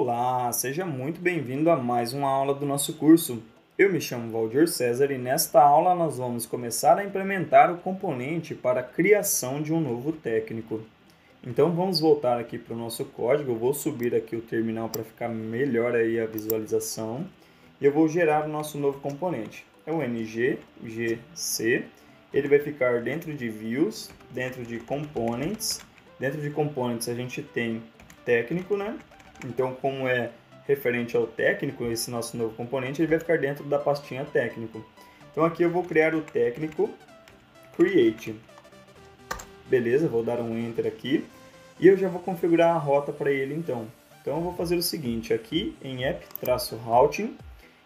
Olá, seja muito bem-vindo a mais uma aula do nosso curso. Eu me chamo Valdir César e nesta aula nós vamos começar a implementar o componente para a criação de um novo técnico. Então vamos voltar aqui para o nosso código, eu vou subir aqui o terminal para ficar melhor aí a visualização e eu vou gerar o nosso novo componente. É o NGGC, ele vai ficar dentro de Views, dentro de Components. Dentro de Components a gente tem técnico, né? Então, como é referente ao técnico, esse nosso novo componente, ele vai ficar dentro da pastinha técnico. Então, aqui eu vou criar o técnico create. Beleza, vou dar um enter aqui e eu já vou configurar a rota para ele então. Então, eu vou fazer o seguinte, aqui em app-routing,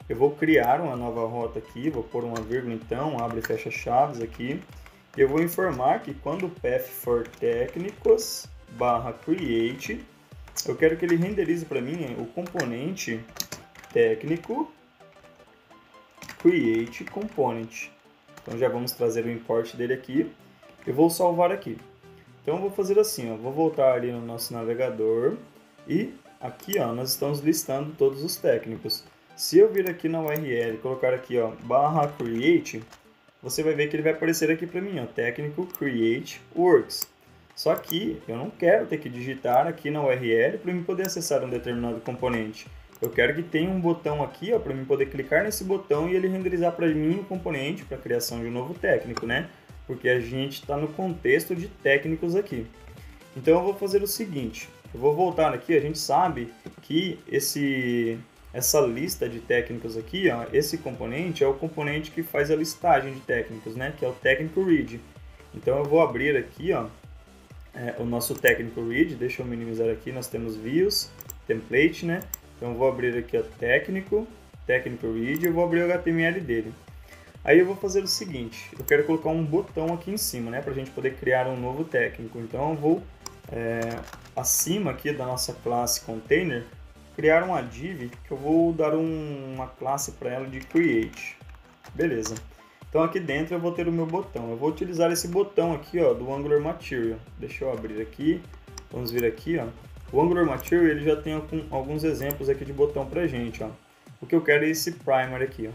eu vou criar uma nova rota aqui, vou pôr uma vírgula então, abre e fecha chaves aqui. E eu vou informar que quando o path for técnicos /create, eu quero que ele renderize para mim o componente técnico create component. Então já vamos trazer o import dele aqui. Eu vou salvar aqui. Então eu vou fazer assim, ó, vou voltar ali no nosso navegador e aqui ó, nós estamos listando todos os técnicos. Se eu vir aqui na URL e colocar aqui ó, /create, você vai ver que ele vai aparecer aqui para mim, ó, técnico create works. Só que eu não quero ter que digitar aqui na URL para eu poder acessar um determinado componente. Eu quero que tenha um botão aqui para eu poder clicar nesse botão e ele renderizar para mim o componente para a criação de um novo técnico, né? Porque a gente está no contexto de técnicos aqui. Então eu vou fazer o seguinte, eu vou voltar aqui, a gente sabe que essa lista de técnicos aqui, ó, esse componente é o componente que faz a listagem de técnicos, né? Que é o técnico read. Então eu vou abrir aqui, ó, o nosso técnico read, deixa eu minimizar aqui, nós temos views, template, né? Então eu vou abrir aqui o técnico read e eu vou abrir o HTML dele. Aí eu vou fazer o seguinte, eu quero colocar um botão aqui em cima, né? Para a gente poder criar um novo técnico. Então eu vou, acima aqui da nossa classe container, criar uma div que eu vou dar uma classe para ela de create. Beleza. Então aqui dentro eu vou ter o meu botão. Eu vou utilizar esse botão aqui, ó, do Angular Material. Deixa eu abrir aqui. Vamos vir aqui, ó. O Angular Material ele já tem alguns exemplos aqui de botão pra gente, ó. O que eu quero é esse Primary aqui, ó,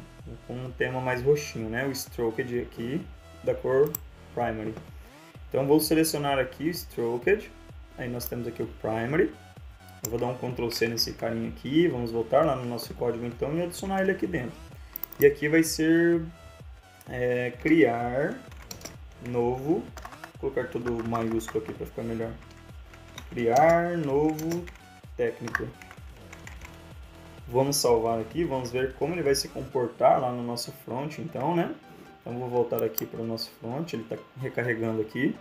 com um tema mais roxinho, né? O Stroked aqui da cor Primary. Então vou selecionar aqui Stroked. Aí nós temos aqui o Primary. Eu vou dar um Ctrl C nesse carinha aqui. Vamos voltar lá no nosso código então e adicionar ele aqui dentro. E aqui vai ser criar novo, vou colocar tudo maiúsculo aqui para ficar melhor, criar novo técnico. Vamos salvar aqui, vamos ver como ele vai se comportar lá no nosso front então, né? Então vou voltar aqui para o nosso front, ele está recarregando aqui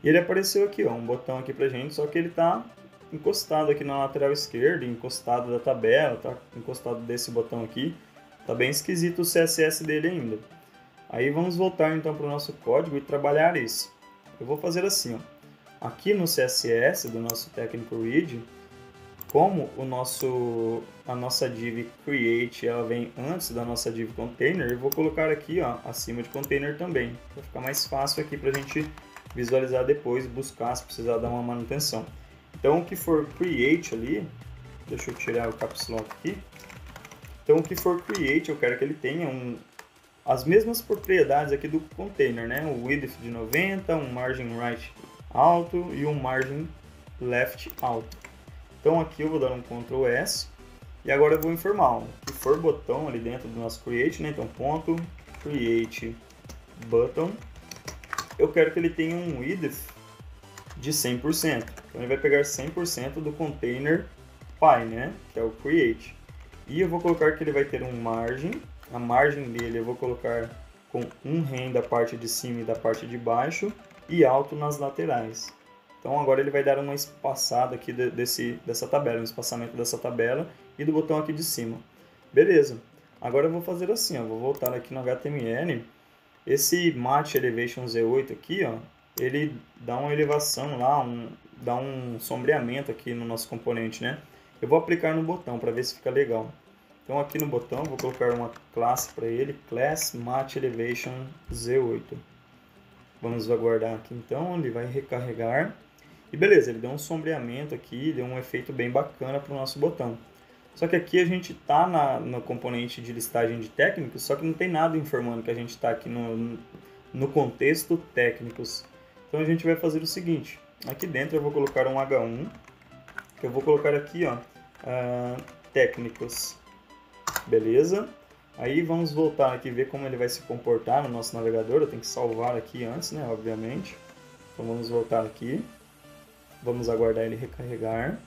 e ele apareceu aqui, ó, um botão aqui pra gente, só que ele está encostado aqui na lateral esquerda, encostado da tabela, tá encostado desse botão aqui, tá bem esquisito o CSS dele ainda. Aí vamos voltar então para o nosso código e trabalhar isso. Eu vou fazer assim, ó. Aqui no CSS do nosso técnico read, como a nossa div create ela vem antes da nossa div container, eu vou colocar aqui, ó, acima de container também, para ficar mais fácil aqui para a gente visualizar depois, buscar se precisar dar uma manutenção. Então o que for create ali, deixa eu tirar o caps lock aqui. Então o que for create eu quero que ele tenha as mesmas propriedades aqui do container, né? O width de 90, um margin right alto e um margin left alto. Então aqui eu vou dar um Ctrl S e agora eu vou informar o que for botão ali dentro do nosso create, né? Então ponto create button. Eu quero que ele tenha um width de 100%. Então ele vai pegar 100% do container py, né? Que é o create. E eu vou colocar que ele vai ter um margin. A margem dele eu vou colocar com um rem da parte de cima e da parte de baixo e alto nas laterais. Então agora ele vai dar uma espaçada aqui dessa tabela, um espaçamento dessa tabela e do botão aqui de cima. Beleza. Agora eu vou fazer assim, ó, vou voltar aqui no HTML. Esse Match Elevation Z8 aqui, ó, ele dá uma elevação lá, dá um sombreamento aqui no nosso componente, né? Eu vou aplicar no botão para ver se fica legal. Então aqui no botão vou colocar uma classe para ele, Class Match Elevation Z8. Vamos aguardar aqui então, ele vai recarregar. E beleza, ele deu um sombreamento aqui, deu um efeito bem bacana para o nosso botão. Só que aqui a gente está no componente de listagem de técnicos, só que não tem nada informando que a gente está aqui no contexto técnicos. Então a gente vai fazer o seguinte, aqui dentro eu vou colocar um H1, que eu vou colocar aqui, ó, técnicos, beleza? Aí vamos voltar aqui e ver como ele vai se comportar no nosso navegador, eu tenho que salvar aqui antes, né, obviamente. Então vamos voltar aqui, vamos aguardar ele recarregar.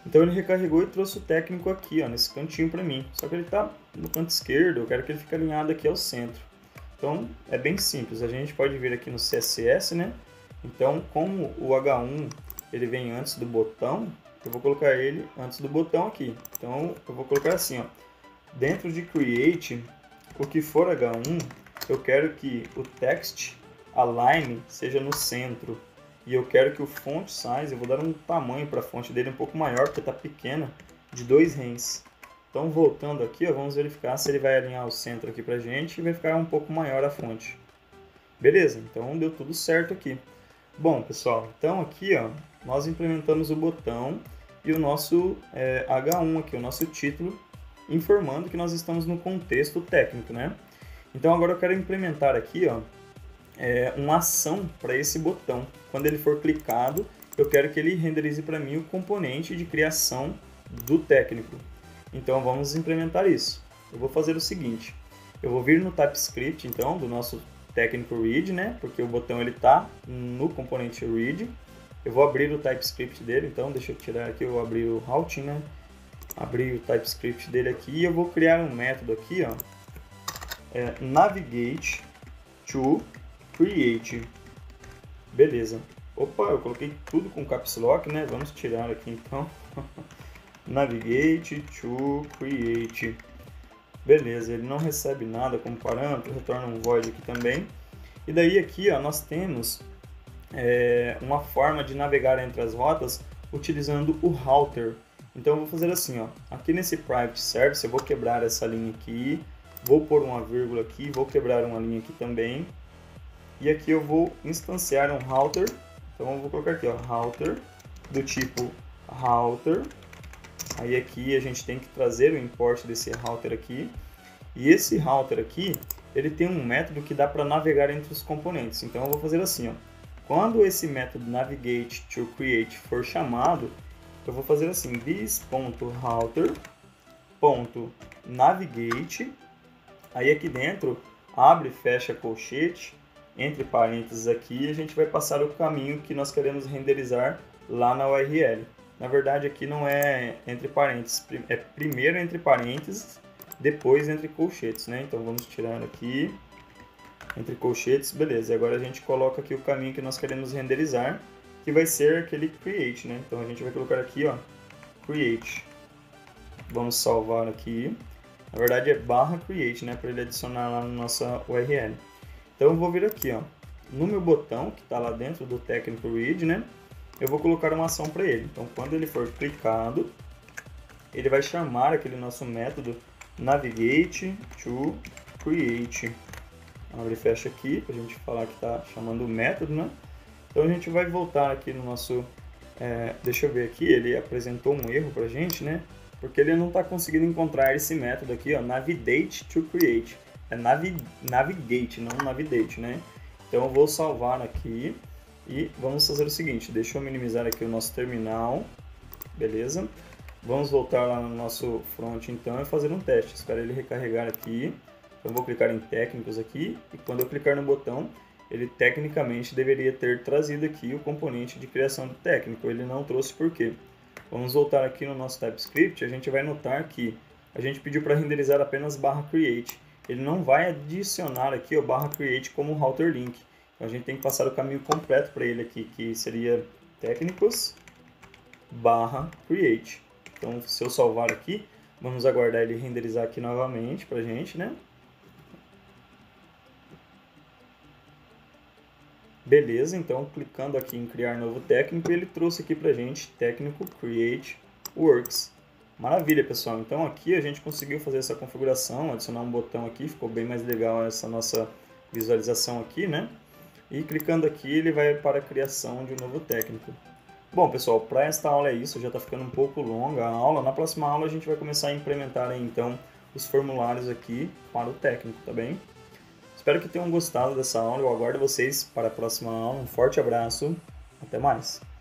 Então ele recarregou e trouxe o técnico aqui, ó, nesse cantinho para mim. Só que ele está no canto esquerdo, eu quero que ele fique alinhado aqui ao centro. Então é bem simples, a gente pode vir aqui no CSS, né? Então como o H1 ele vem antes do botão, eu vou colocar ele antes do botão aqui. Então eu vou colocar assim, ó, dentro de Create, o que for H1, eu quero que o Text Align seja no centro. E eu quero que o font size, eu vou dar um tamanho para a fonte dele um pouco maior, porque está pequena, de 2 rens. Então voltando aqui, ó, vamos verificar se ele vai alinhar o centro aqui para a gente e vai ficar um pouco maior a fonte. Beleza, então deu tudo certo aqui. Bom, pessoal, então aqui ó, nós implementamos o botão e o nosso H1 aqui, o nosso título, informando que nós estamos no contexto técnico, né? Então agora eu quero implementar aqui, ó, uma ação para esse botão. Quando ele for clicado, eu quero que ele renderize para mim o componente de criação do técnico. Então vamos implementar isso. Eu vou fazer o seguinte, eu vou vir no TypeScript então do nosso técnico read, né? Porque o botão ele está no componente read. Eu vou abrir o TypeScript dele, então deixa eu tirar aqui, eu vou abrir o routing, né? Abrir o TypeScript dele aqui e eu vou criar um método aqui, ó, navigate to create. Beleza. Opa, eu coloquei tudo com caps lock, né? Vamos tirar aqui então. Navigate to create. Beleza, ele não recebe nada como parâmetro, retorna um void aqui também. E daí aqui, ó, nós temos uma forma de navegar entre as rotas utilizando o router. Então eu vou fazer assim, ó, aqui nesse private service eu vou quebrar essa linha aqui, vou pôr uma vírgula aqui, vou quebrar uma linha aqui também. E aqui eu vou instanciar um router, então eu vou colocar aqui, ó, router, do tipo router. Aí aqui a gente tem que trazer o import desse router aqui. E esse router aqui, ele tem um método que dá para navegar entre os componentes. Então eu vou fazer assim, ó, quando esse método navigate to create for chamado, eu vou fazer assim, this.router.navigate. Aí aqui dentro, abre e fecha colchete, entre parênteses aqui, a gente vai passar o caminho que nós queremos renderizar lá na URL. Na verdade aqui não é entre parênteses, é primeiro entre parênteses, depois entre colchetes, né? Então vamos tirar aqui, entre colchetes, beleza. Agora a gente coloca aqui o caminho que nós queremos renderizar, que vai ser aquele create, né? Então a gente vai colocar aqui, ó, create. Vamos salvar aqui. Na verdade é /create, né? Para ele adicionar lá na nossa URL. Então eu vou vir aqui, ó, no meu botão que está lá dentro do técnico read, né? Eu vou colocar uma ação para ele. Então quando ele for clicado, ele vai chamar aquele nosso método navigate to create. Abre e fecha aqui para a gente falar que está chamando o método, né? Então a gente vai voltar aqui no nosso, deixa eu ver aqui, ele apresentou um erro para a gente, né? Porque ele não está conseguindo encontrar esse método aqui, ó, navigate to create. É navigate, não navigate, né? Então eu vou salvar aqui e vamos fazer o seguinte, deixa eu minimizar aqui o nosso terminal, beleza? Vamos voltar lá no nosso front então e fazer um teste, espero ele recarregar aqui. Então eu vou clicar em técnicos aqui e quando eu clicar no botão, ele tecnicamente deveria ter trazido aqui o componente de criação do técnico, ele não trouxe por quê? Vamos voltar aqui no nosso TypeScript, a gente vai notar que a gente pediu para renderizar apenas /create. Ele não vai adicionar aqui o /create como router link. Então a gente tem que passar o caminho completo para ele aqui, que seria técnicos /create. Então se eu salvar aqui, vamos aguardar ele renderizar aqui novamente para a gente, né? Beleza, então clicando aqui em criar novo técnico, ele trouxe aqui para a gente técnico create works. Maravilha, pessoal. Então aqui a gente conseguiu fazer essa configuração, adicionar um botão aqui, ficou bem mais legal essa nossa visualização aqui, né? E clicando aqui ele vai para a criação de um novo técnico. Bom, pessoal, para esta aula é isso, já está ficando um pouco longa a aula. Na próxima aula a gente vai começar a implementar aí, então, os formulários aqui para o técnico, tá bem? Espero que tenham gostado dessa aula, eu aguardo vocês para a próxima aula. Um forte abraço, até mais!